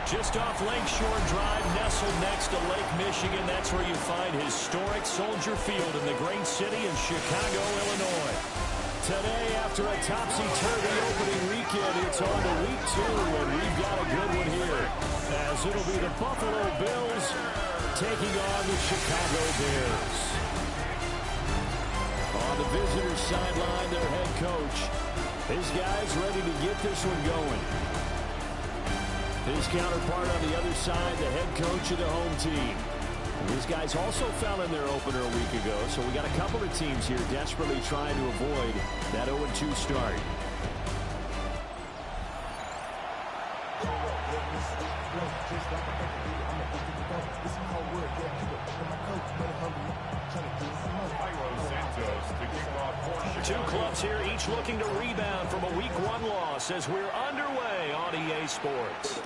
Just off Lakeshore Drive, nestled next to Lake Michigan. That's where you find historic Soldier Field in the great city of Chicago, Illinois. Today, after a topsy-turvy opening weekend, it's on to week 2, and we've got a good one here, as it'll be the Buffalo Bills taking on the Chicago Bears. On the visitor's sideline, their head coach. His guys ready to get this one going. His counterpart on the other side, the head coach of the home team. These guys also fell in their opener a week ago, so we got a couple of teams here desperately trying to avoid that 0-2 start. Two clubs here, each looking to rebound from a Week 1 loss as we're underway on EA Sports.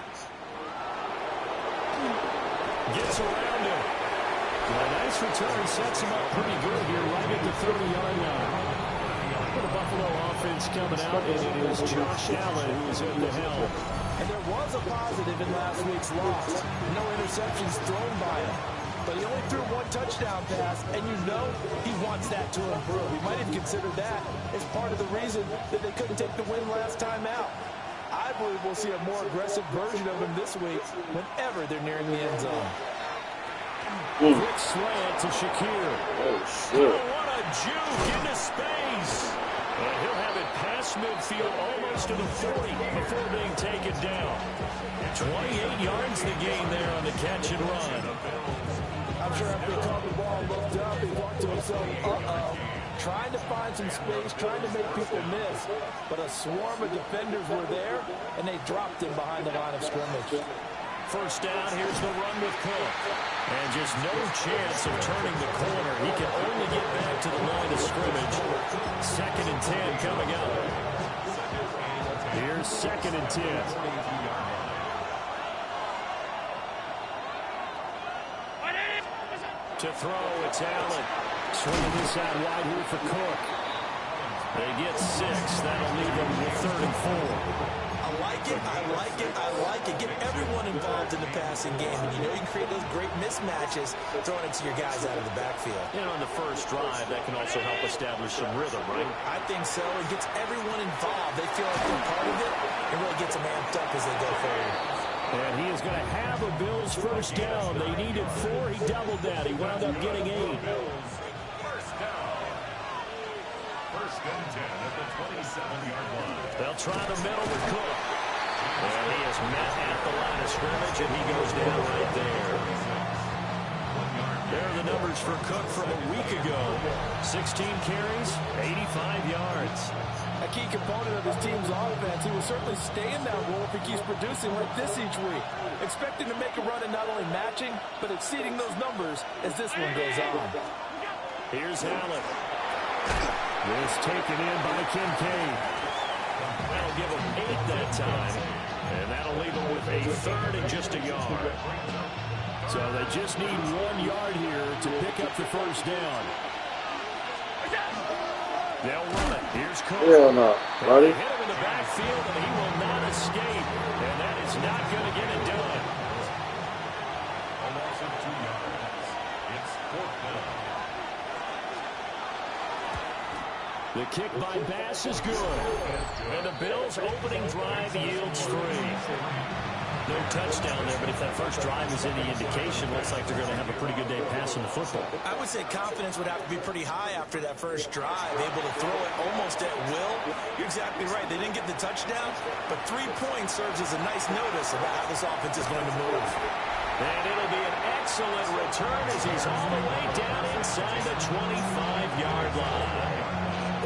Gets around him. A nice return sets him up pretty good here right at the 30-yard line. For the Buffalo offense coming out, and it is Josh Allen who is at the helm. And there was a positive in last week's loss. No interceptions thrown by him. But he only threw one touchdown pass, and you know he wants that to improve. He might have considered that as part of the reason that they couldn't take the win last time out. I believe we'll see a more aggressive version of him this week whenever they're nearing the end zone. Quick slant to Shakir. Oh, shit. What a juke into space. And he'll have it past midfield almost to the 40 before being taken down. 28 yards the gain there on the catch and run. I'm sure after he caught the ball, looked up, he thought to himself, uh-oh. Trying to find some space, trying to make people miss. But a swarm of defenders were there, and they dropped him behind the line of scrimmage. First down, here's the run with Cook. And just no chance of turning the corner. He can only get back to the line of scrimmage. 2nd and 10 coming up. Here's 2nd and 10. To throw, it's Allen. Swinging this out wide here for Cook. They get 6. That'll leave them with 3rd and 4. I like it, I like it, I like it. Get everyone involved in the passing game. And you know you can create those great mismatches throwing it to your guys out of the backfield. And on the first drive, that can also help establish some rhythm, right? I think so. It gets everyone involved. They feel like they're part of it. It really gets them amped up as they go forward. And he is going to have a Bills first down. They needed 4. He doubled that. He wound up getting 8. First and 10 at the 27-yard line. They'll try the middle with Cook. And he is met at the line of scrimmage, and he goes down right there. There are the numbers for Cook from a week ago. 16 carries, 85 yards. A key component of his team's offense. He will certainly stay in that role if he keeps producing like this each week. Expecting to make a run and not only matching, but exceeding those numbers as this one goes on. Here's Allen. This taken in by Kincaid. That'll give him 8 that time. And that'll leave him with a 3rd and just a yard. So they just need 1 yard here to pick up the first down. They'll run it. Here's Cook. Hell no. Buddy. Hit him in the backfield, and he will not escape. And that is not going to get it done. A loss of 2 yards. It's 4th down. The kick by Bass is good. And the Bills' opening drive yields 3. No touchdown there, but if that first drive is any indication, looks like they're going to have a pretty good day passing the football. I would say confidence would have to be pretty high after that first drive, able to throw it almost at will. You're exactly right. They didn't get the touchdown, but 3 points serves as a nice notice about how this offense is going to move. And it'll be an excellent return as he's all the way down inside the 25-yard line.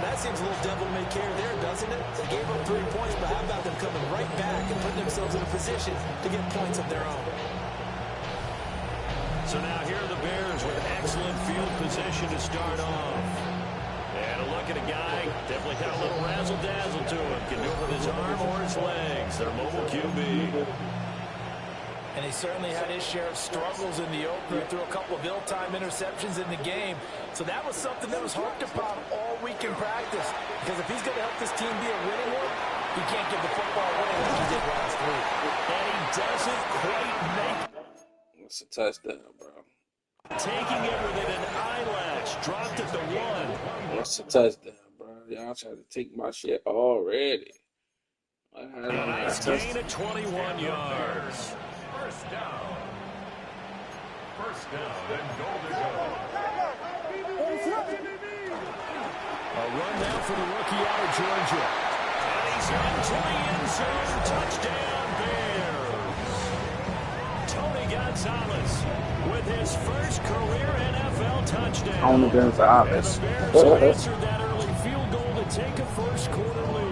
That seems a little devil-may-care there, doesn't it? They gave up 3 points, but how about them coming right back and putting themselves in a position to get points of their own? So now here are the Bears with excellent field position to start off. And a look at a guy, definitely got a little razzle-dazzle to him. Can do it with his arm or his legs. Their mobile QB. And he certainly had his share of struggles in the opener, threw a couple of ill-timed interceptions in the game. So that was something that was harped upon all week in practice. Because if he's going to help this team be a winning one, he can't give the football away like he did last week. And he doesn't That's a touchdown, bro. Taking it within an eyelash. Dropped at the 1. That's a touchdown, bro. Y'all trying to take my shit already. A nice gain of 21 yards. First down. First down and goal to go. A run now for the rookie out of Georgia. And he's into the end zone. Touchdown, Bears. Tony Gonzalez with his first career NFL touchdown. Tony Gonzalez. And the Bears answered that early field goal to take a first quarter lead.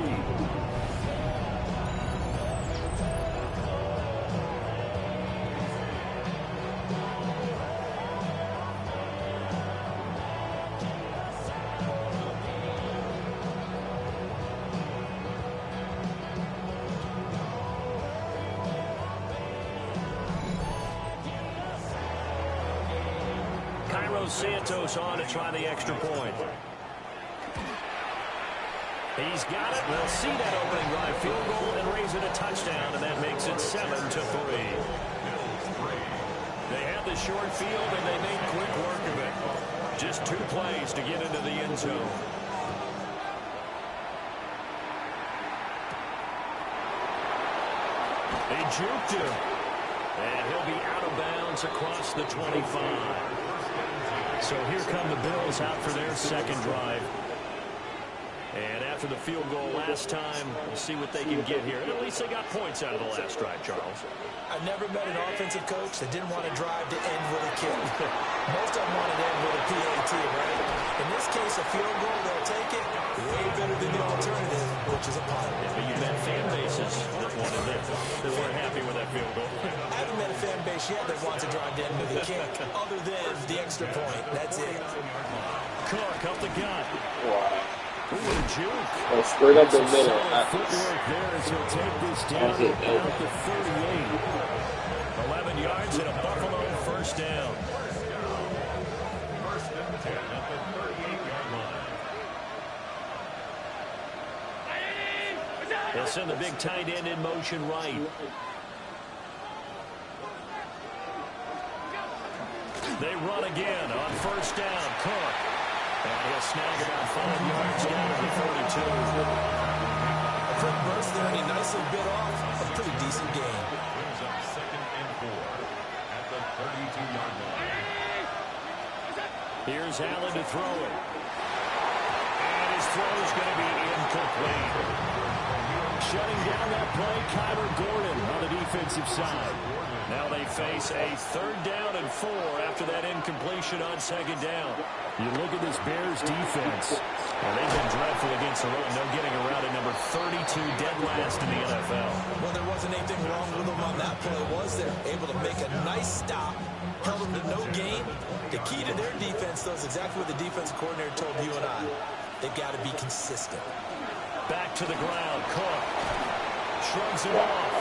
Santos on to try the extra point. He's got it. We'll see that opening drive field goal and raise it a touchdown, and that makes it 7-3. They had the short field, and they made quick work of it. Just 2 plays to get into the end zone. They juked him, and he'll be out of bounds across the 25. So here come the Bills out for their second drive. And after the field goal last time, we'll see what they can get here. At least they got points out of the last drive, Charles. I've never met an offensive coach that didn't want to drive to end with a kick. Most of them wanted to end with a PAT, right? In this case, a field goal, they'll take it. Way better than the alternative, which is a punt. Yeah, but you met fan bases that wanted that weren't happy with that field goal. I haven't met a fan base yet that wants to drive to end with a kick, other than the extra point. That's it. Cook up the gut. Wow. Ooh, juke. Oh, straight up the middle. Footwork there as he'll take this down at the 38. 11 yards and a Buffalo first down. First and 10 at the 38-yard line. They'll send the big tight end in motion right. They run again on first down. Cook. And he'll snag about 5 yards down to the 42. A quick burst there, and he nicely bit off a pretty decent gain. Brings up 2nd and 4 at the 32-yard line. Here's Allen to throw it. And his throw is going to be incomplete. Shutting down that play, Kyler Gordon on the defensive side. Now they face a 3rd down and 4 after that incompletion on 2nd down. You look at this Bears defense, and they've been dreadful against the run. No getting around at number 32, dead last in the NFL. Well, there wasn't anything wrong with them on that play, was there? Able to make a nice stop, held them to no gain. The key to their defense, though, is exactly what the defensive coordinator told you and I. They've got to be consistent. Back to the ground. Cook shrugs it off.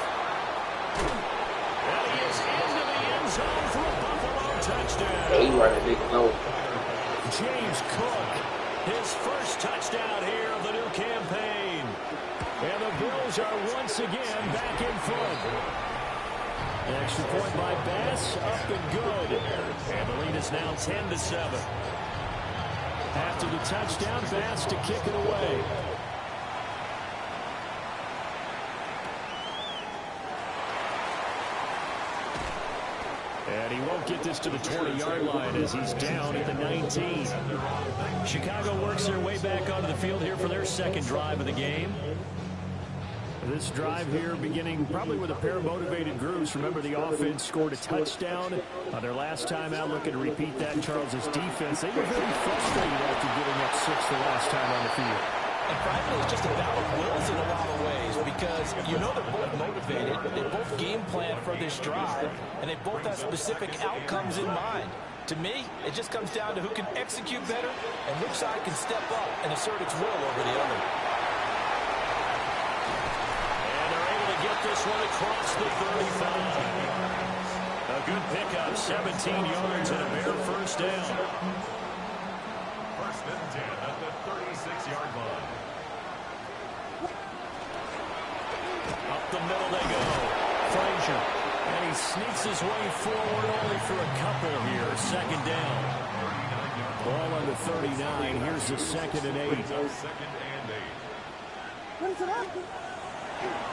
And he is into the end zone for a Buffalo touchdown. He running big no. James Cook, his first touchdown here of the new campaign. And the Bills are once again back in front. An extra point by Bass, up and good. And the lead is now 10-7. After the touchdown, Bass to kick it away. And he won't get this to the 20-yard line as he's down at the 19. Chicago works their way back onto the field here for their second drive of the game. This drive here beginning probably with a pair of motivated groups. Remember, the offense scored a touchdown on their last time out. Looking to repeat that. Charles's defense, they were very frustrated after giving up 6 the last time on the field. And frankly, it's just a battle of wills in a lot of ways because you know they're both motivated, they both game plan for this drive, and they both have specific outcomes in mind. To me, it just comes down to who can execute better and which side can step up and assert its will over the other. And they're able to get this one across the 35. A good pickup, 17 yards and a Bear first down. First and 10 at the 36-yard line. Up the middle they go. Frazier. And he he sneaks his way forward only for a couple here. Second down. Ball on the 39. Here's the 2nd and 8.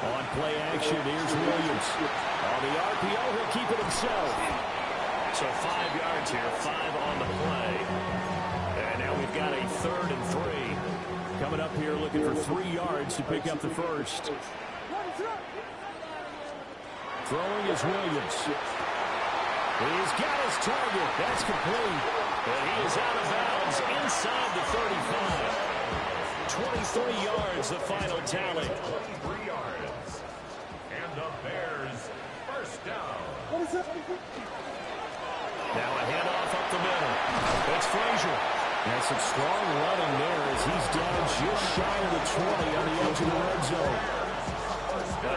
On play action, here's Williams. On the RPO, he'll keep it himself. So 5 yards here, 5 on the play. And now we've got a 3rd and 3. Coming up here looking for 3 yards to pick up the first. Throwing is Williams. He's got his target. That's complete. And he is out of bounds inside the 35. 23 yards, the final tally. 23 yards. And the Bears first down. Now a handoff up the middle. It's Frazier. Has some strong running there as he's down just shy of the 20 on the edge of the red zone.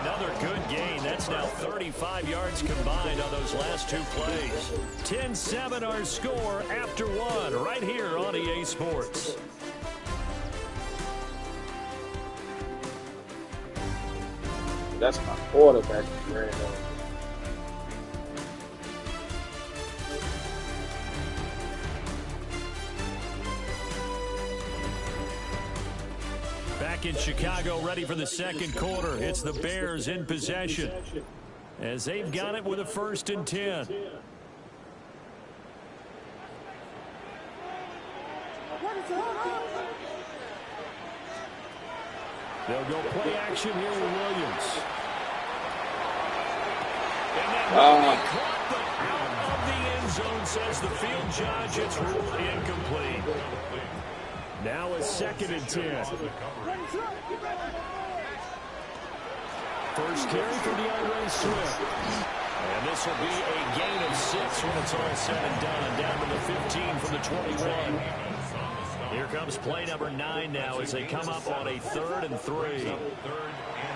Another good gain. That's now 35 yards combined on those last 2 plays. 10-7 our score after 1 right here on EA Sports. That's my quarterback. Ran over. Back in Chicago, ready for the 2nd quarter. It's the Bears in possession as they've got it with a 1st and 10. They'll go play action here with Williams. And that will be caught, but out of the end zone, says the field judge. It's ruled incomplete. Now a 2nd and 10. First carry for DeAndre Swift. And this will be a gain of 6 when it's all said and done. Down to the 15 from the 21. Here comes play number 9 now as they come up on a 3rd and 3.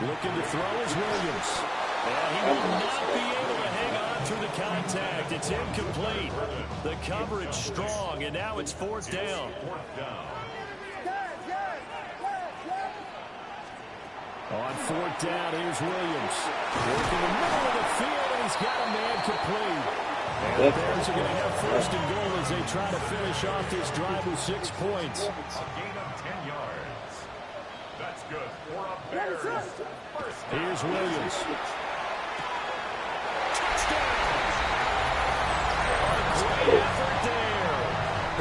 Looking to throw is Williams. And he will not be able to hang on through the contact. It's incomplete. The coverage strong, and now it's 4th down. On 4th down, here's Williams. Working the middle of the field, and he's got a man complete. And the Bears are going to have 1st and goal as they try to finish off this drive with 6 points. A gain of 10 yards. That's good for a Bears first down. Here's Williams. Touchdown! A great effort there.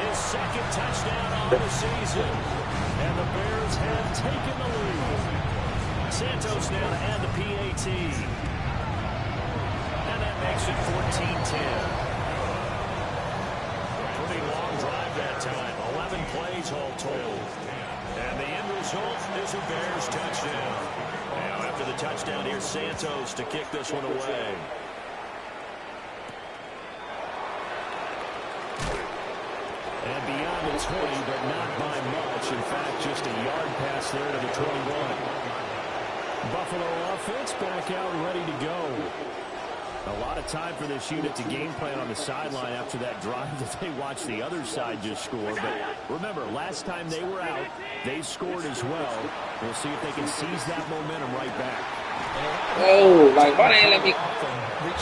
His 2nd touchdown on the season. And the Bears have taken the lead. Santos now to add the PAT. And that makes it 14-10. Pretty long drive that time. 11 plays all told. And the end result is a Bears touchdown. Now after the touchdown, here's Santos to kick this one away. And beyond the 20, but not by much. In fact, just a yard pass there to the 21. Buffalo offense back out and ready to go. A lot of time for this unit to game plan on the sideline after that drive that they watched the other side just score. But remember, last time they were out, they scored as well. We'll see if they can seize that momentum right back. Oh, like, why they let me... It's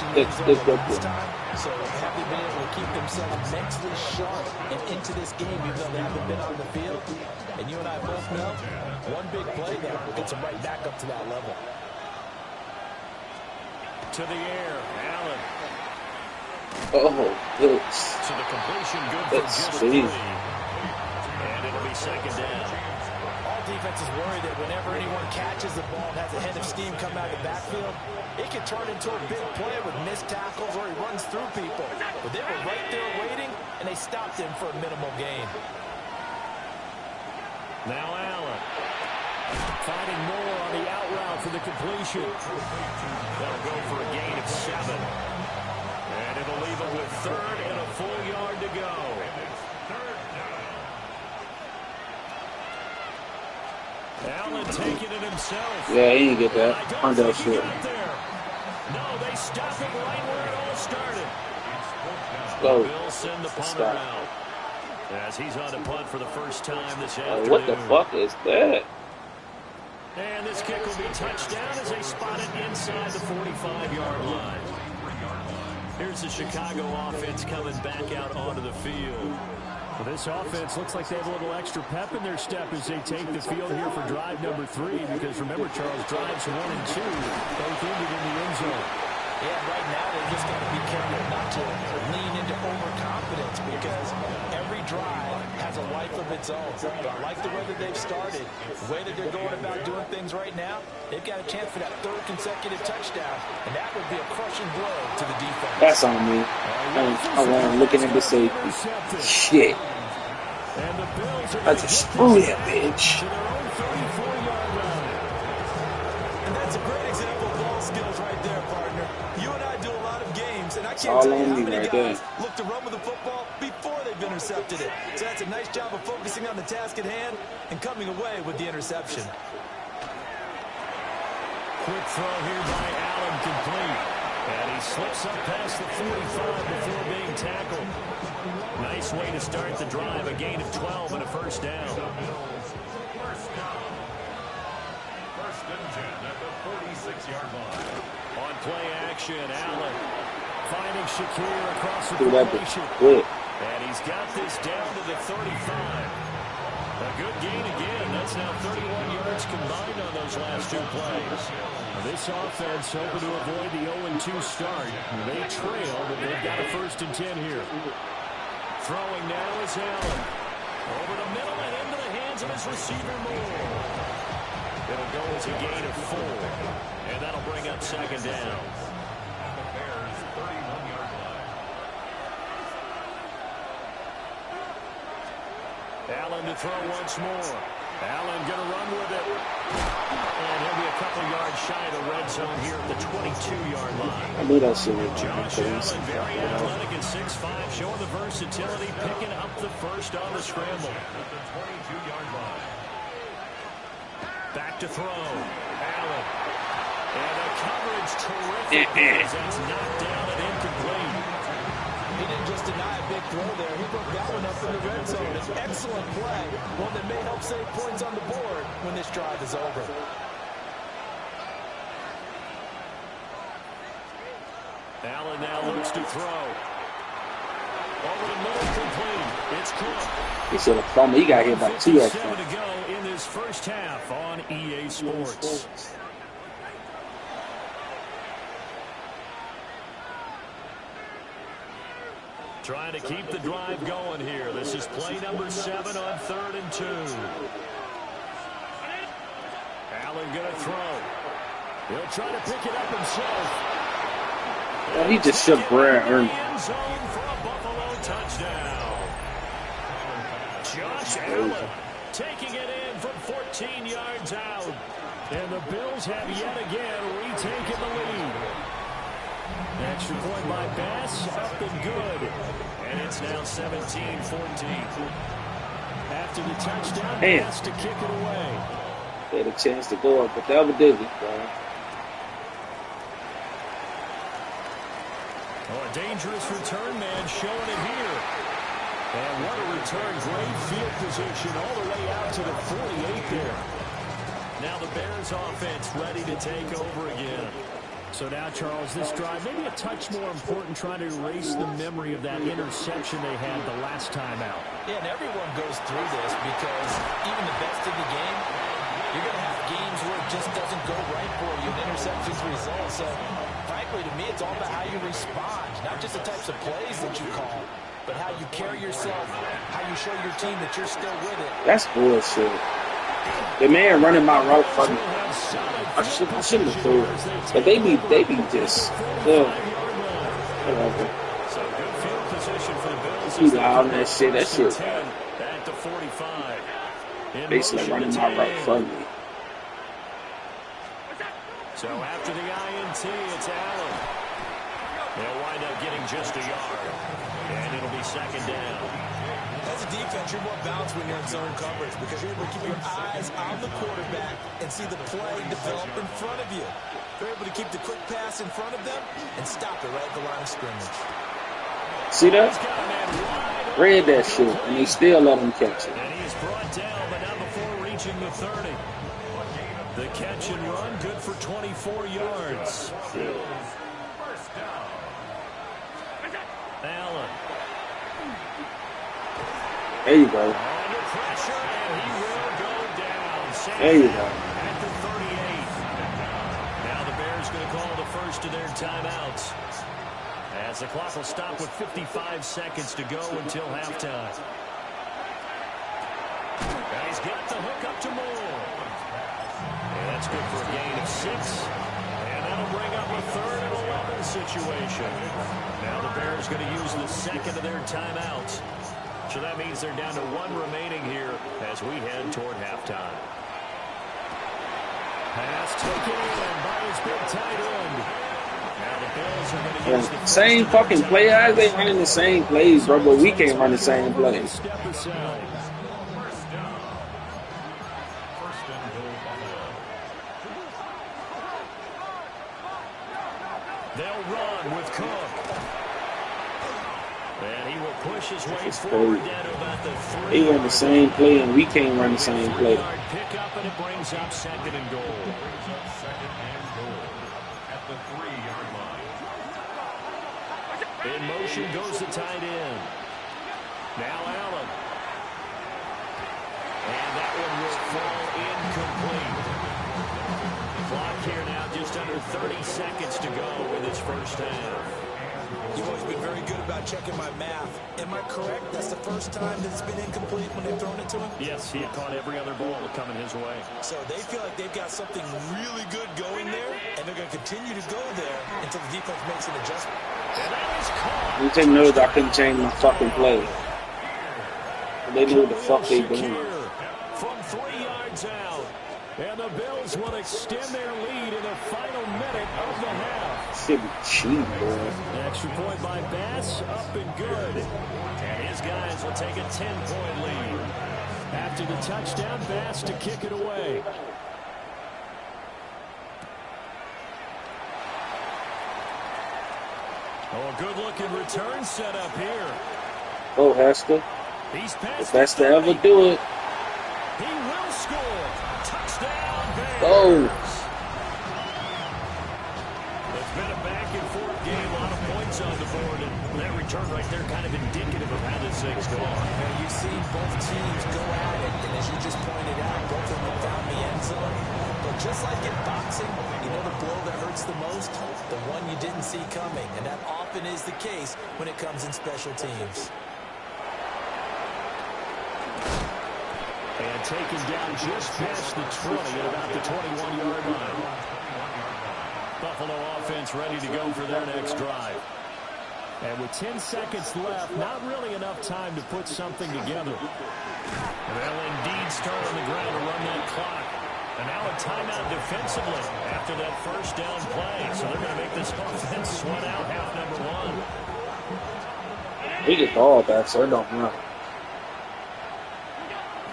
time, so have they been able to keep themselves mentally sharp and into this game even though they haven't been on the field? And you and I both know, one big play there gets them right back up to that level. To the air, Allen. Oh, it's... To the completion, good for just 3. And it'll be 2nd down. All defenses worry that whenever anyone catches the ball and has a head of steam come out of the backfield, it can turn into a big play with missed tackles or he runs through people. But they were right there waiting, and they stopped him for a minimal gain. Now Allen. Finding more on the out route for the completion. That'll go for a gain of 7. And it'll leave it with 3rd and a full yard to go. Allen taking it himself. Yeah, he didn't get that. I don't think he got there. No, they stop it right where it all started. Go. Bill send the punter out. As he's on the punt for the first time this afternoon. What the fuck is that? And this kick will be touched down as they spot it inside the 45-yard line. Here's the Chicago offense coming back out onto the field. Well, this offense looks like they have a little extra pep in their step as they take the field here for drive number 3. Because remember, Charles, drives 1 and 2 both ended in the end zone. Yeah, right now they just got to be careful not to lean into overconfidence because every drive has a life of its own. But I like the way that they've started, the way that they're going about doing things right now. They've got a chance for that 3rd consecutive touchdown, and that would be a crushing blow to the defense. That's on me. I wasn't looking at the safety. Shit. I just screw that bitch. And that's a great example of ball skills right there, partner. You and I do a lot of games, and I can't all tell you on how me many right guys there. look to run with the football before they've intercepted it. So that's a nice job of focusing on the task at hand and coming away with the interception. Quick throw here by Allen, complete. And he slips up past the 45 before being tackled. Nice way to start the drive, a gain of 12 and a first down. First and 10 at the 46-yard line. On play action, Allen finding Shakir across the Do that formation. bitch quick. And he's got this down to the 35. A good gain again. That's now 31 yards combined on those last 2 plays. Now this offense hoping to avoid the 0-2 start. They trail, but they've got a first and 10 here. Throwing now is Allen. Over the middle and into the hands of his receiver, Moore. It'll go as a gain of 4. And that'll bring up second down. The Bears' 31-yard line. Allen to throw once more. Allen going to run with it. And he'll be a couple yards shy of the red zone here at the 22-yard line. I knew that shit was Josh Allen, very athletic at 6'5", showing the versatility, picking up the first on the scramble. At the 22-yard line. Back to throw. Allen. And the coverage terrific as that's knocked down and incomplete. He didn't just deny a big throw there. He broke that one up in the red zone. An excellent play, one that may help save points on the board when this drive is over. Allen now looks to throw. Over the middle, complete. It's Cook. He should have thrown me. He got hit by 2 57 extra. to go in this first half on EA Sports. Trying to keep the drive going here. This is play number 7 on 3rd and 2. Allen going to throw. He'll try to pick it up himself. Oh, he just shook Brad early. End zone for a Buffalo touchdown. Josh Allen taking it in from 14 yards out. And the Bills have yet again retaken the lead. Extra point by Bass, up and good. And it's now 17-14. After the touchdown, Bass to kick it away. They had a chance to go up, but double digits, bro. Oh, a dangerous return man showing it here. And what a return. Great field position all the way out to the 48 there. Now the Bears offense ready to take over again. So now, Charles, this drive maybe a touch more important, trying to erase the memory of that interception they had the last time out. Yeah, and everyone goes through this because even the best of the game, you're going to have games where it just doesn't go right for you, and interceptions result. So, frankly, to me, it's all about how you respond, not just the types of plays that you call, but how you carry yourself, how you show your team that you're still with it. That's bullshit. The man running my route for me. I shouldn't have threw it. But they be just, whatever. So good field position for the Bills. He loud and that shit. That shit. Back to 45. Basically running my route for me. So after the INT, it's Allen. They'll wind up getting just a yard. And it'll be second down. As a defense, you're more balanced when you're in zone coverage because you're able to keep your eyes on the quarterback and see the play develop in front of you. They're able to keep the quick pass in front of them and stop it right at the line of scrimmage. See that? Read that shit, and they still let him catch it. And he's brought down, but not before reaching the 30. The catch and run, good for 24 yards. First down. Allen. There you go. Under pressure, and he will go down. There you go. At the 38. Now the Bears going to call the first of their timeouts, as the clock will stop with 55 seconds to go until halftime. And he's got the hook up to Moore. And that's good for a gain of 6. And that'll bring up a 3rd and 11 situation. Now the Bears going to use the second of their timeouts. So that means they're down to 1 remaining here as we head toward halftime. Pass taken in by his big tight end. Now the Bills are going to use the same fucking play. As they running the same plays, bro, but we can't run the same plays. Step aside. They'll run with Cook. And he will push his way forward down to about the 3. They run the same play, and we can't run the same play. Pick up, and it brings up 2nd and goal. At the 3-yard line. In motion goes the tight end. Now Allen. And that one will fall incomplete. Clock here now just under 30 seconds to go in this first half. You've always been very good about checking my math. Am I correct? That's the first time that it's been incomplete when they've thrown it to him? Yes, he had caught every other ball coming his way. So they feel like they've got something really good going there, and they're going to continue to go there until the defense makes an adjustment. And that is caught. You didn't know that I couldn't change my fucking play. They knew what the fuck they doing. From 3 yards out. And the Bills will extend their lead in the final minute of the half. Shit be cheap, boy. Extra point by Bass, up and good. And his guys will take a 10-point lead. After the touchdown, Bass to kick it away. Oh, a good-looking return set up here. Oh, Hester. He's The best to ever do it. He will score. Touchdown, Bears. Oh. It's been a back-and-forth game, a lot of points on the board, and that return right there kind of indicative of how this thing's going. Now, you've seen both teams go at it, and as you just pointed out, both of them found the end zone. But just like in boxing, you know the blow that hurts the most? The one you didn't see coming, and that often is the case when it comes in special teams. And taken down just past the 20 at about the 21-yard line. Buffalo offense ready to go for their next drive. And with 10 seconds left, not really enough time to put something together. And they'll indeed start on the ground to run that clock. And now a timeout defensively after that first down play. So they're going to make this offense sweat out half number 1. We get the ball back, so it don't matter.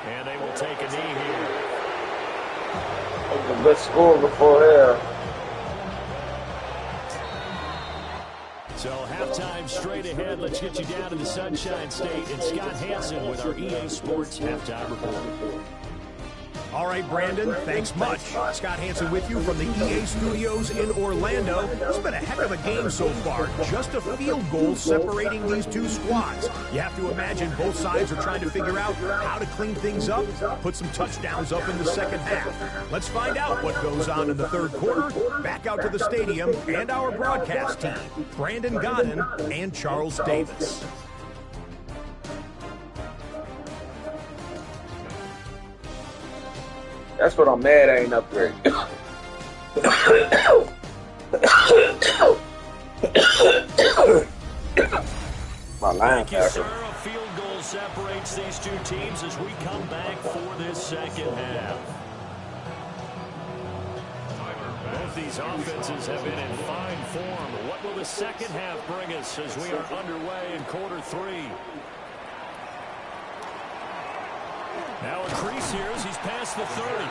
And they will take a knee here. That's the best score before here. So halftime straight ahead. Let's get you down to the Sunshine State. And Scott Hansen with our EA Sports Halftime Report. All right, Brandon, thanks much. Scott Hansen with you from the EA Studios in Orlando. It's been a heck of a game so far. Just a field goal separating these two squads. You have to imagine both sides are trying to figure out how to clean things up, put some touchdowns up in the second half. Let's find out what goes on in the third quarter. Back out to the stadium and our broadcast team, Brandon Godden and Charles Davis. That's what I'm mad at ain't up there. My Thank you, sir. linebacker. A field goal separates these two teams as we come back for this second half. Both these offenses have been in fine form. What will the second half bring us as we are underway in quarter 3? Now a crease here as he's past the 30.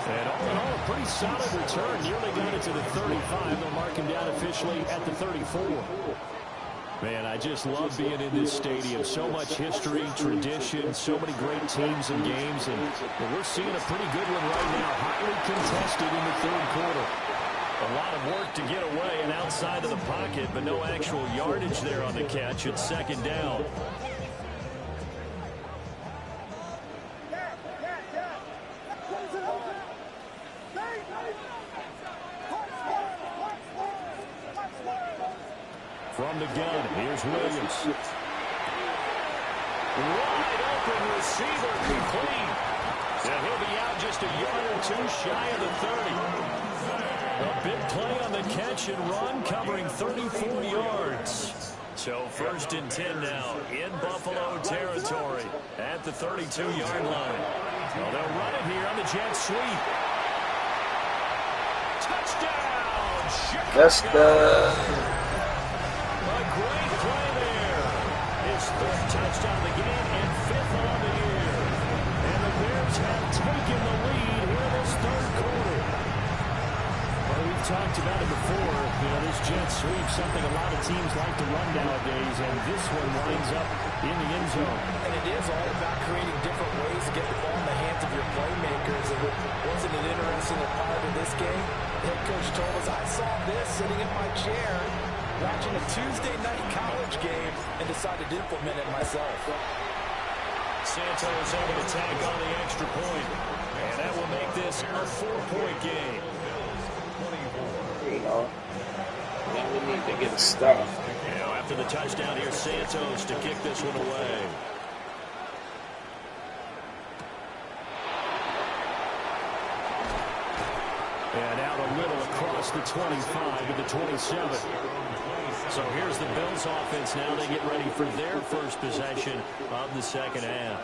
And all in all, a pretty solid return. Nearly got it to the 35. They'll mark him down officially at the 34. Man, I just love being in this stadium. So much history, tradition, so many great teams and games. And we're seeing a pretty good one right now. Highly contested in the third quarter. A lot of work to get away and outside of the pocket, but no actual yardage there on the catch. It's second down. From the gun, here's Williams. Wide open receiver, complete. And he'll be out just a yard or two shy of the 30. A big play on the catch and run, covering 34 yards. So 1st and 10 now in Buffalo territory at the 32-yard line. Well, they'll run it here on the jet sweep. Touchdown, Chicago! A great play there. His 3rd touchdown of the game and 5th on the year. And the Bears have taken the lead here this 3rd quarter. Well, we've talked about it before. You know, this jet sweep, something a lot of teams like to run nowadays, and this one winds up in the end zone. And it is all about creating different ways to get the ball in the hands of your playmakers. And wasn't it interesting that part of this game, head coach told us, I saw this sitting in my chair, watching a Tuesday night college game, and decided to implement it myself. Santos able to tag on the extra point, and that will make this a 4-point game. You know, then we need to get a stop. Now after the touchdown, here's Santos to kick this one away. And out a little across the 25 to the 27. So here's the Bills offense now. They get ready for their first possession of the second half.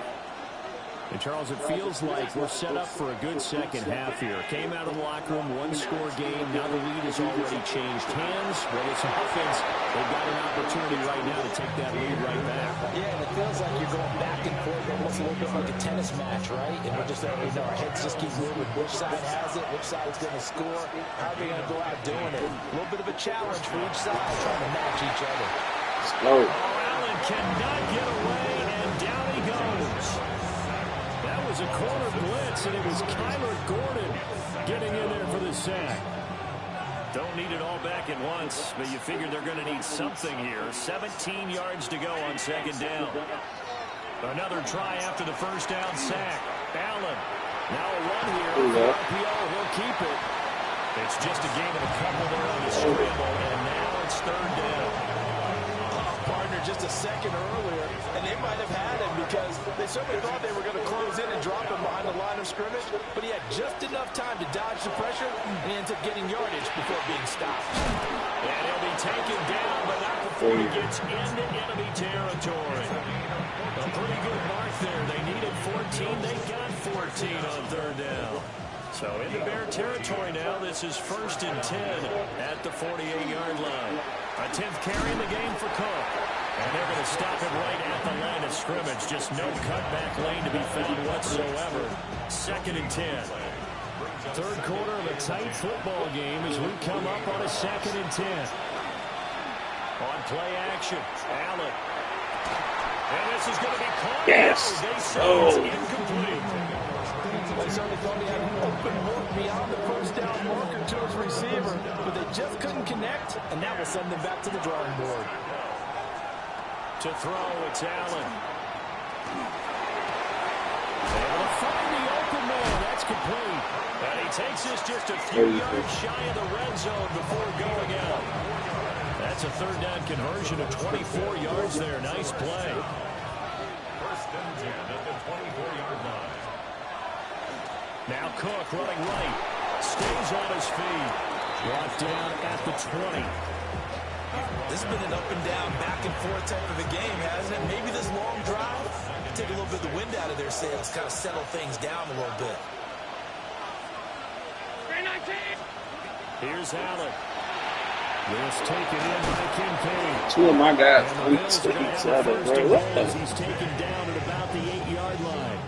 And Charles, it feels like we're set up for a good second half here. Came out of the locker room, 1-score game. Now the lead has already changed hands. Well, it's offense. They've got an opportunity right now to take that lead right back. Yeah, and it feels like you're going back and forth, almost a little bit like a tennis match, right? And we're just, our heads just keep moving. Which side has it? Which side is going to score? How are we going to go out doing it? A little bit of a challenge for each side, trying to match each other. Let's go. Allen cannot get away, and down he goes. That was a corner blitz, and it was Kyler Gordon getting in there for the sack. Don't need it all back at once, but you figure they're going to need something here. 17 yards to go on second down. Another try after the first down sack. Allen. Now a run here. RPO, he'll keep it. It's just a game of a couple there on the scramble, and now it's 3rd down. Partner just a second earlier, and they might have had him because they certainly thought they were going to close in and drop him behind the line of scrimmage, but he had just enough time to dodge the pressure, and he ends up getting yardage before being stopped. And he'll be taken down, but not before he gets into enemy territory. A pretty good mark there. They needed 14. They got 14 on 3rd down. So into Bear territory now. This is 1st and 10 at the 48-yard line. A 10th carry in the game for Cook. And they're going to stop it right at the line of scrimmage. Just no cutback lane to be found whatsoever. 2nd and 10. 3rd quarter of a tight football game as we come up on a 2nd and 10. On play action, Allen. And this is going to be caught. Yes. They say it's incomplete. They certainly thought he had an open look beyond the first down marker to his receiver, but they just couldn't connect, and that will send them back to the drawing board. To throw, it's Allen. Able to find the open man. That's complete. And he takes this just a few yards shy of the red zone before going out. That's a 3rd down conversion of 24 yards there. Nice play. 1st and 10 at the 24-yard line. Now Cook running right. Stays on his feet. Brought down at the 20. This has been an up and down, back and forth type of a game, hasn't it? Maybe this long drive, take a little bit of the wind out of their sails, kind of settle things down a little bit. Here's Allen. This taken in by Kincaid. 2 of my guys reach to each other, bro. What the? He's taken down at about the 8-yard line.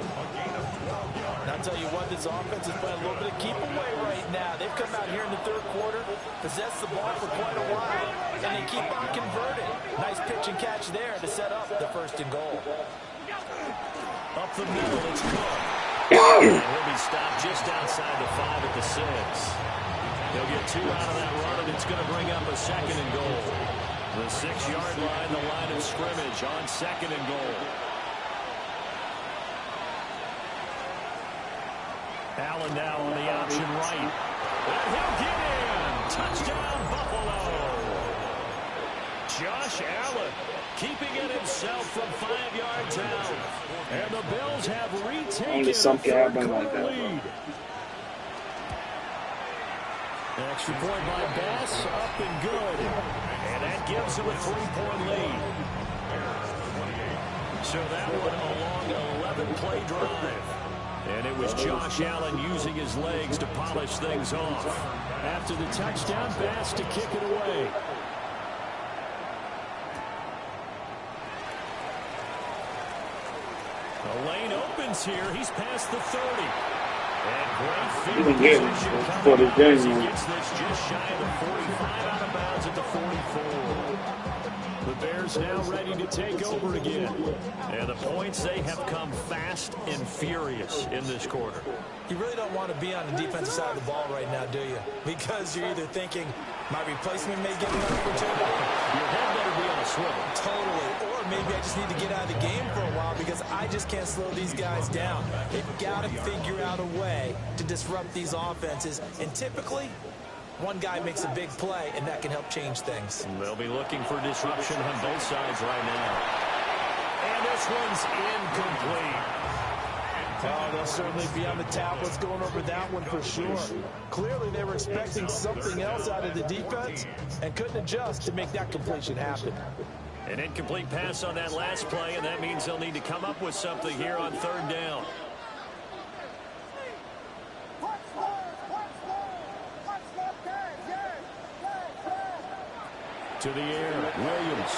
And I'll tell you what, this offense is playing a little bit of keep away right now. They've come out here in the 3rd quarter, possessed the ball for quite a while, and they keep on converting. Nice pitch and catch there to set up the 1st and goal. Up the middle, it's Cook. And he'll be stopped just outside the 5 at the 6. He'll get 2 out of that run, and it's going to bring up a 2nd and goal. The 6-yard line, the line of scrimmage on 2nd and goal. Allen now on the option right. And he'll get in. Touchdown, Buffalo. Josh Allen keeping it himself from 5 yards out. And the Bills have retaken a 3-quarter lead. Extra point by Bass, up and good. And that gives him a 3-point lead. So that one a long 11-play drive. And it was Josh Allen using his legs to polish things off. After the touchdown, Bass to kick it away. The lane opens here. He's past the 30. And great field position coming up as he gets this just shy of the 45, out of bounds at the 44. The Bears now ready to take over again. And the points, they have come fast and furious in this quarter. You really don't want to be on the defensive side of the ball right now, do you? Because you're either thinking, my replacement may get an opportunity. Your head better be on a swivel. Totally. Or maybe I just need to get out of the game for a while because I just can't slow these guys down. They've got to figure out a way to disrupt these offenses. And typically, one guy makes a big play, and that can help change things. They'll be looking for disruption on both sides right now. And this one's incomplete. Oh, they'll certainly be on the tablets going over that one for sure. Clearly, they were expecting something else out of the defense and couldn't adjust to make that completion happen. An incomplete pass on that last play, and that means they'll need to come up with something here on 3rd down. To the air, Williams.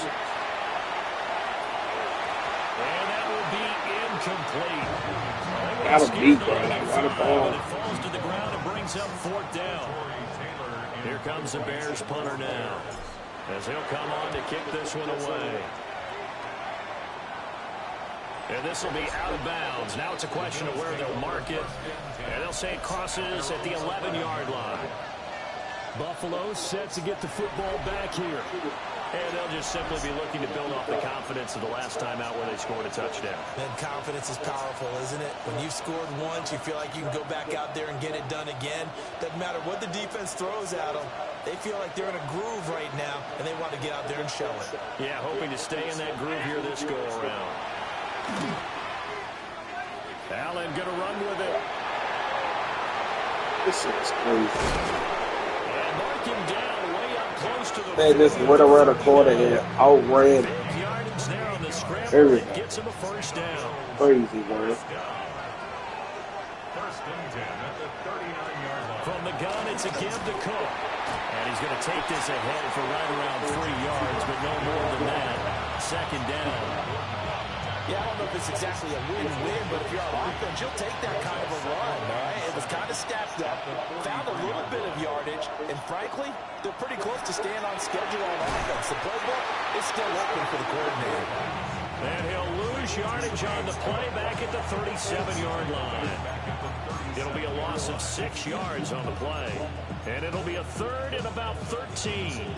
And that will be incomplete. Gotta beat that. What a ball. It falls to the ground and brings up 4th down. Here comes the Bears punter now, as he'll come on to kick this one away. And this will be out of bounds. Now it's a question of where they'll mark it. And they'll say it crosses at the 11-yard line. Buffalo set to get the football back here. And they'll just simply be looking to build off the confidence of the last time out where they scored a touchdown. And confidence is powerful, isn't it? When you've scored once, you feel like you can go back out there and get it done again. Doesn't matter what the defense throws at them. They feel like they're in a groove right now, and they want to get out there and show it. Yeah, hoping to stay in that groove here this go-around. Allen going to run with it. This is crazy. Him down way up close to the Man, this winner around the corner here outran yardage there on the scramble. everything. Gets him a 1st down. Crazy, man. 1st and 10 at the 39-yard line. From the gun, it's a give to Cook. And he's going to take this ahead for right around 3 yards, but no more than that. 2nd down. Yeah, I don't know if it's exactly a win-win, but if you're on offense, you'll take that kind of a run, all right? It was kind of stacked up, found a little bit of yardage, and frankly, they're pretty close to staying on schedule on offense. The playbook is still open for the coordinator. And he'll lose yardage on the play back at the 37-yard line. It'll be a loss of 6 yards on the play. And it'll be a 3rd and about 13.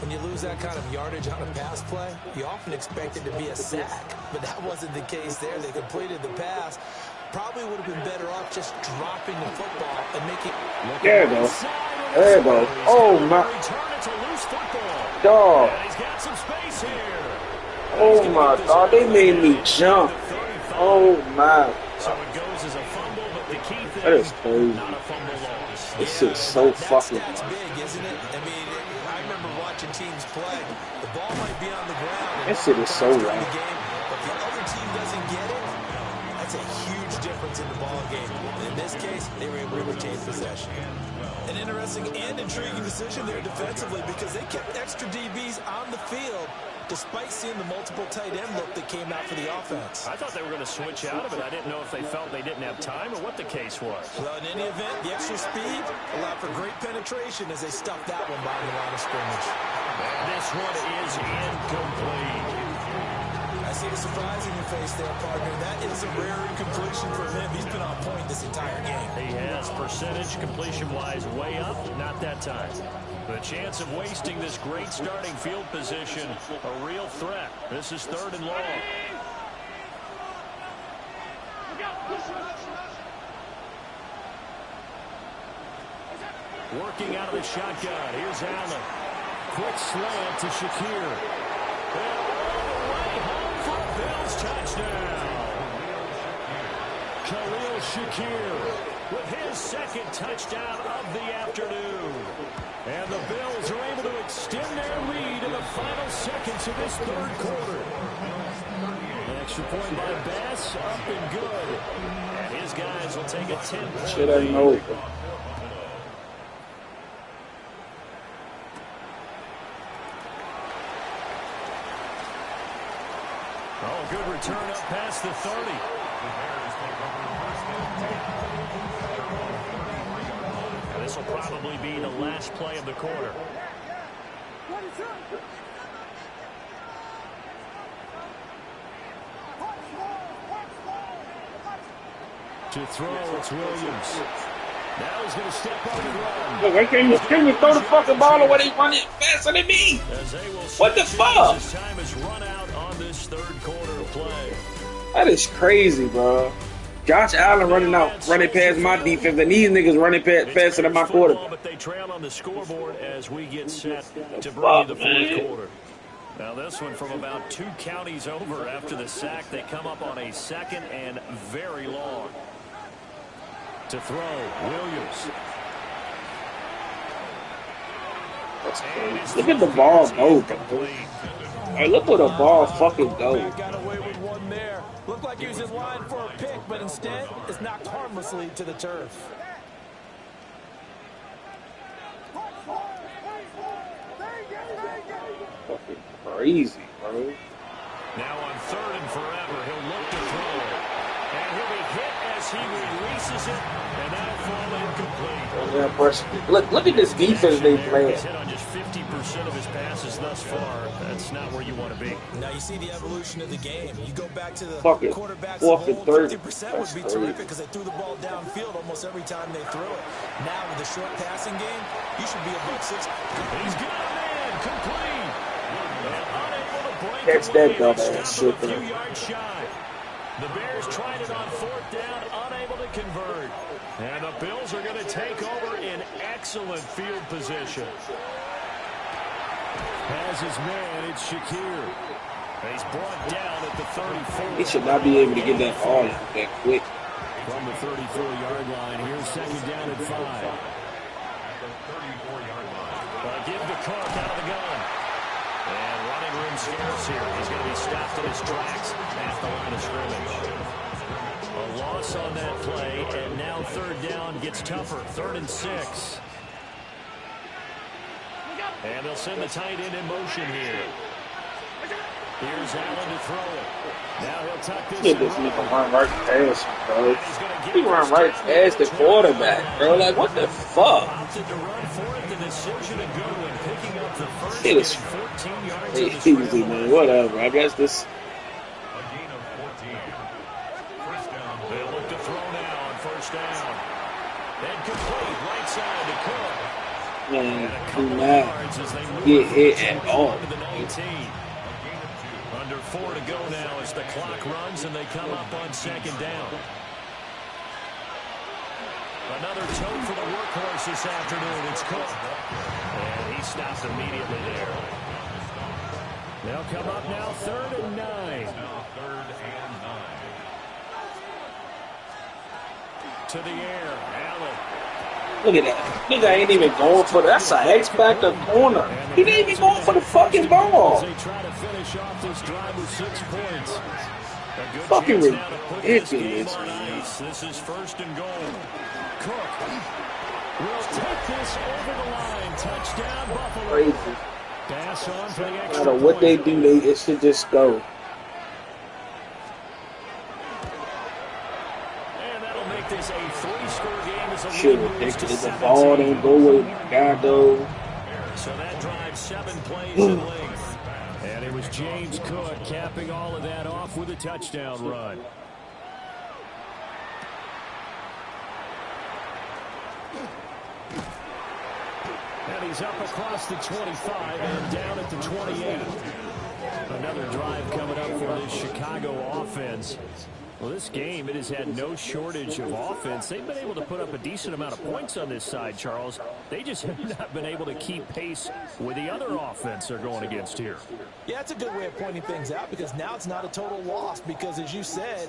When you lose that kind of yardage on a pass play, you often expect it to be a sack. But that wasn't the case there. They completed the pass. Probably would have been better off just dropping the football and making... There you go. There you go. Oh, my... Dog. He's got some space here. Oh, my God. They made me jump. Oh, my. So it goes as a fumble, but the key thing, That is crazy. not a fumble loss. This is so fucking... That's big, isn't it? I mean, I remember watching teams play. The ball might be on the ground. That shit is so right. right. But the other team doesn't get it. That's a huge difference in the ball game. In this case, they were able to retain possession. An interesting and intriguing decision there defensively because they kept extra DBs on the field despite seeing the multiple tight end look that came out for the offense. I thought they were going to switch out of it. I didn't know if they felt they didn't have time or what the case was. Well, in any event, the extra speed allowed for great penetration as they stuffed that one behind the line of scrimmage. And this one is incomplete. As see a surprise in your face there, partner. That is a rare incompletion for him. He's been on point this entire game. He has percentage completion-wise way up, not that time. The chance of wasting this great starting field position, a real threat. This is 3rd and long. Working out of the shotgun. Here's Allen. Quick slant to Shakir. And all the way home for a Bills touchdown. Khalil Shakir with his 2nd touchdown of the afternoon. And the Bills are able to extend their lead in the final seconds of this 3rd quarter. An extra point by Bass, up and good. And his guys will take a 10-point Shit ain't over. Oh, good return up past the 30. This will probably be the last play of the quarter. To throw, it's Williams. Now he's going to step up and run. Look, I can't you throw the fucking ball away. They run it faster than me. What the fuck? His time is run out on this 3rd quarter of play. That is crazy, bro. Josh Allen running past my defense, and these niggas running faster than my quarterback. But they trail on the scoreboard as we get set to bring you the 4th quarter. Now this one from about 2 counties over after the sack. They come up on a 2nd and very long. To throw, Williams. Look at the ball go, bro. Hey, look where the ball fucking go. Got away with one there. Looked like he was in line for a pick, but instead it's knocked harmlessly to the turf. Fucking crazy, bro. Now on 3rd and forever, he'll look to throw it. And he'll be hit as he releases it, and that'll fall incomplete. Look at this defense they playing. He's hit on just 50% of his passes thus far. That's not where you want to be. Now you see the evolution of the game. You go back to the Fucking quarterbacks 4th and 30. 50% would be terrific because they threw the ball downfield almost every time they threw it. Now with the short passing game, you should be above 6. He's got a man complete. And unable to break That's away. that dumbass shit A few there. yards shy. The Bears tried it on 4th down, unable to convert. And the Bills are going to take over in excellent field position. Has his man, it's Shakir. He's brought down at the 34. He should not be able to get that ball that quick. From the 34-yard line, here's 2nd down and 5. Give to Cook out of the gun. And running room scarce here. He's going to be stopped in his tracks at the line of scrimmage. A loss on that play, and now 3rd down gets tougher. 3rd and 6. And they'll send the tight end in motion here. Here's Allen to throw it. Now he'll tuck this. Look at this nigga run right past him, bro. He run right past the quarterback, bro. Like, what the fuck? Opted to run for it. The decision to go and picking up the first It was 14 yards. Hey, easy, man. Whatever. I guess this. A gain of 14. First down. They'll look to throw now on 1st down. And complete right side to Cook. Man, do not get hit at all. To the 19. Under 4 to go now as the clock runs and they come up on 2nd down. Another tote for the workhorse this afternoon. It's Cook. And he stops immediately there. They'll come up now 3rd and 9. Now 3rd and 9. To the air, Allen. Look at that. Nigga ain't even going for that. That's an X-Factor corner. He ain't even going for the fucking ball. They try to finish off this drive with 6 points. A good Fucking chance now to put this game ridiculous, on man. ice. This is 1st and goal. Cook will take this over the line. Touchdown, Buffalo. Crazy. Pass on for the No extra matter what they point. do, it should just go. And that'll make this a 3-score game as the Shit lead moves to ridiculous. The ball 17. don't go where the guy goes. So that drives 7 plays in length. And it was James Cook capping all of that off with a touchdown run. And he's up across the 25 and down at the 28. Another drive coming up for this Chicago offense. Well, this game, it has had no shortage of offense. They've been able to put up a decent amount of points on this side, Charles. They just have not been able to keep pace with the other offense they're going against here. Yeah, it's a good way of pointing things out because now it's not a total loss because, as you said,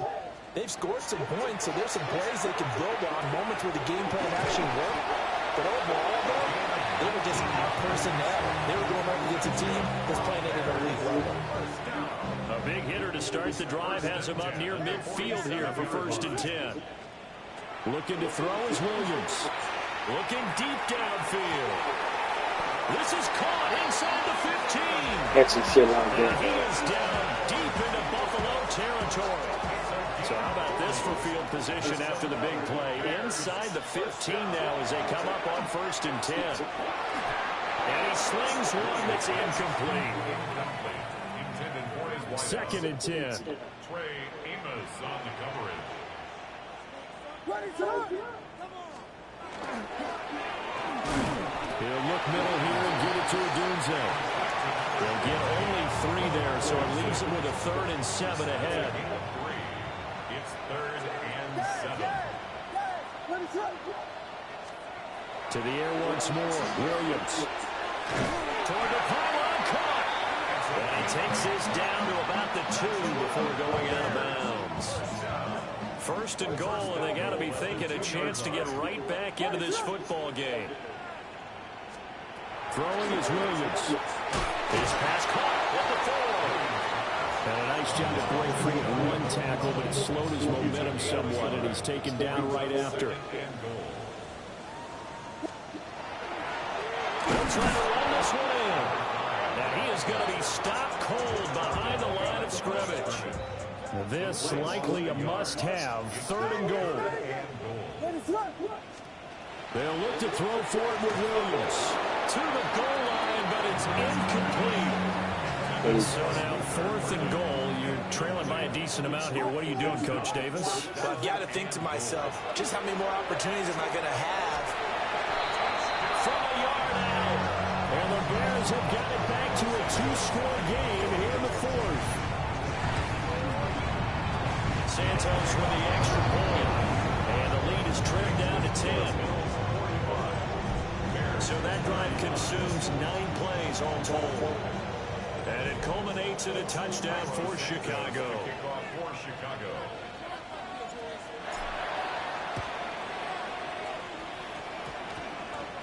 they've scored some points, so there's some plays they can build on, moments where the game plan actually worked. But overall, though, they were just out personnel. They were going up against a team that's playing at an elite level. A big hitter to start the drive has him up near midfield here for 1st and 10. Looking to throw is Williams. Looking deep downfield. This is caught inside the 15. That's some shit like And that. he is down deep into Buffalo territory. So how about this for field position after the big play? Inside the 15 now as they come up on 1st and 10. And he slings one that's incomplete. 2nd and 10. Trey Amos on the coverage. He'll look middle here and give it to Odunze. They'll get only 3 there, so it leaves them with a 3rd and 7 ahead. It's 3rd and 7. To the air once more. Williams. Toward the pylon, caught. And he takes this down to about the 2 before going out of bounds. 1st and goal, and they got to be thinking a chance to get right back into this football game. Throwing is Williams. His pass caught at the 4. And a nice job to break free of one tackle, but it slowed his momentum somewhat, and he's taken down right after. He'll try to run this one in. And he is going to be stopped cold behind the line of scrimmage. This likely a must-have. 3rd and goal. They'll look to throw for it with Williams. To the goal line, but it's incomplete. So now 4th and goal. You're trailing by a decent amount here. What are you doing, Coach Davis? Well, I've got to think to myself, just how many more opportunities am I going to have? From a yard out. And the Bears have got it back to a 2-score game here in the 4th. Santos with the extra point. And the lead is trimmed down to 10. So that drive consumes 9 plays all told. And it culminates in a touchdown for Chicago. Kickoff for Chicago.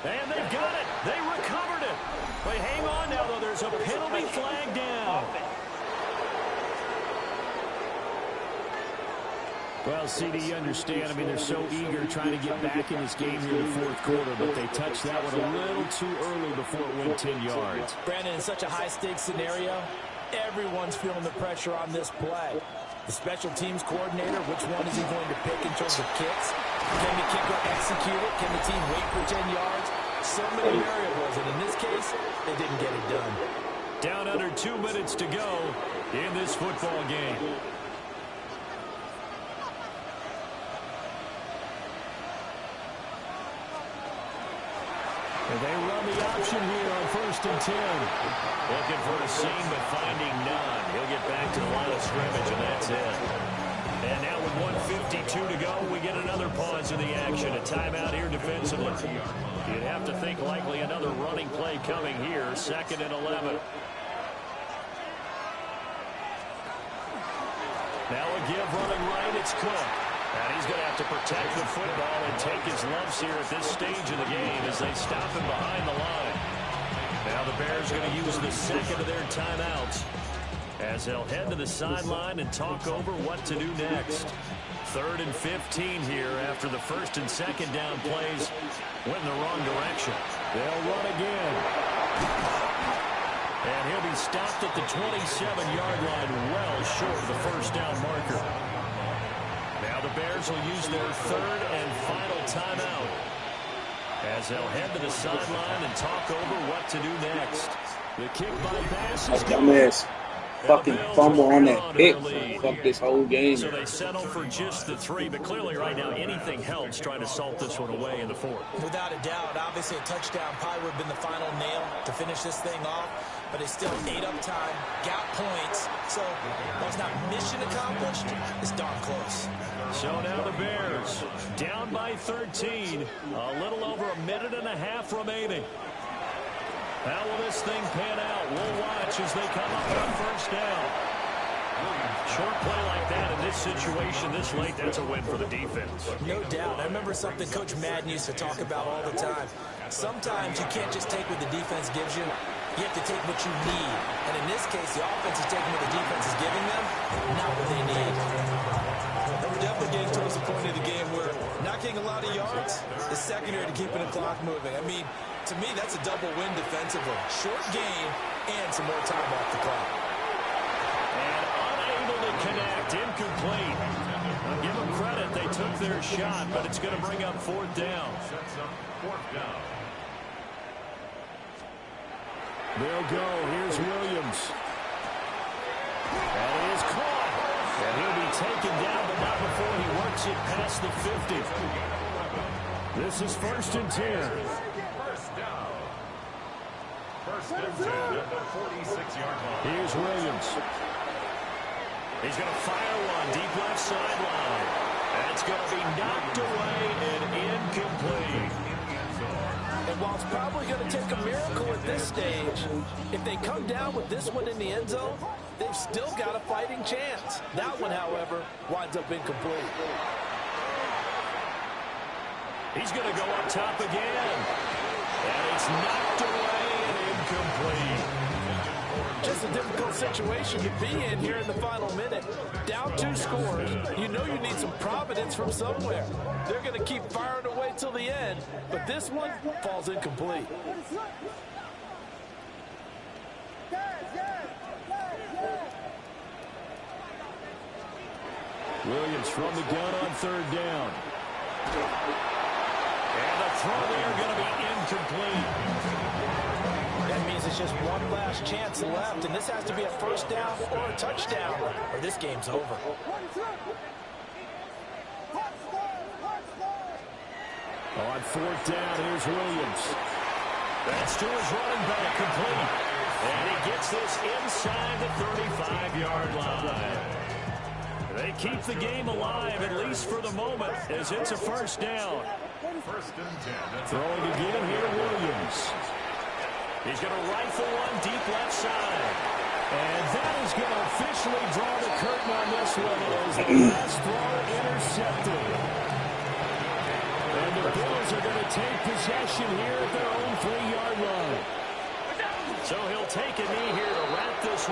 And they've got it. They recovered it. But hang on now, though. There's a penalty flag down. Well, CD, you understand. I mean, they're so eager trying to get back in this game here in the 4th quarter, but they touched that one a little too early before it went 10 yards. Brandon, in such a high-stakes scenario, everyone's feeling the pressure on this play. The special teams coordinator, which one is he going to pick in terms of kicks? Can the kicker execute it? Can the team wait for 10 yards? So many variables, and in this case, they didn't get it done. Down under 2 minutes to go in this football game. And they run the option here on 1st and 10. Looking for a seam, but finding none. He'll get back to the line of scrimmage, and that's it. And now with 1:52 to go, we get another pause in the action. A timeout here defensively. You'd have to think likely another running play coming here. 2nd and 11. Now a give running right, it's Cook. And he's going to have to protect the football and take his lumps here at this stage of the game as they stop him behind the line. Now the Bears are going to use the 2nd of their timeouts as they'll head to the sideline and talk over what to do next. 3rd and 15 here after the 1st and 2nd down plays went in the wrong direction. They'll run again. And he'll be stopped at the 27-yard line, well short of the 1st down marker. Now the Bears will use their 3rd and final timeout as they'll head to the sideline and talk over what to do next. The kick by Bass A is good. dumbass fucking fumble on that pick. Fuck this whole game. So they settle for just the 3, but clearly right now anything helps trying to salt this one away in the 4th. Without a doubt, obviously a touchdown probably would have been the final nail to finish this thing off, but they still ate up time, got points, so while it's not mission accomplished, it's darn close. So now the Bears down by 13, a little over a minute and a half remaining. How will this thing pan out? We'll watch as they come up on first down. Short play like that in this situation this late, that's a win for the defense. No doubt. I remember something Coach Madden used to talk about all the time. Sometimes you can't just take what the defense gives you. You have to take what you need. And in this case, the offense is taking what the defense is giving them, not what they need. And we're definitely getting towards the point of the game where not getting a lot of yards is secondary to keeping the clock moving. I mean, to me, that's a double win defensively. Short gain and some more time off the clock. And unable to connect, incomplete. I'll give them credit, they took their shot, but it's going to bring up 4th down. They'll go, here's Williams. That is caught. And he'll be taken down, but not before he works it past the 50. This is 1st and 10. First and 10 at the 46-yard line. Here's Williams. He's going to fire one deep left sideline. That's going to be knocked away and incomplete. And while it's probably going to take a miracle at this stage, if they come down with this one in the end zone, they've still got a fighting chance. That one, however, winds up incomplete. He's going to go up top again. And it's knocked away and incomplete. Just a difficult situation to be in here in the final minute. Down 2 scores. You know you need some providence from somewhere. They're going to keep firing away till the end, but this one falls incomplete. Williams from the gun on 3rd down. And the throw there going to be incomplete. That means it's just one last chance left, and this has to be a first down or a touchdown, or this game's over. On 4th down, here's Williams. That's to his running back, complete. And he gets this inside the 35-yard line. They keep the game alive, at least for the moment, as it's a first down. First and 10. Throwing again here, Williams. He's going to rifle one deep left side. And that is going to officially draw the curtain on this one as the last throw intercepted. And the Bills are going to take possession here at their own 3-yard line. So he'll take a knee here to wrap this one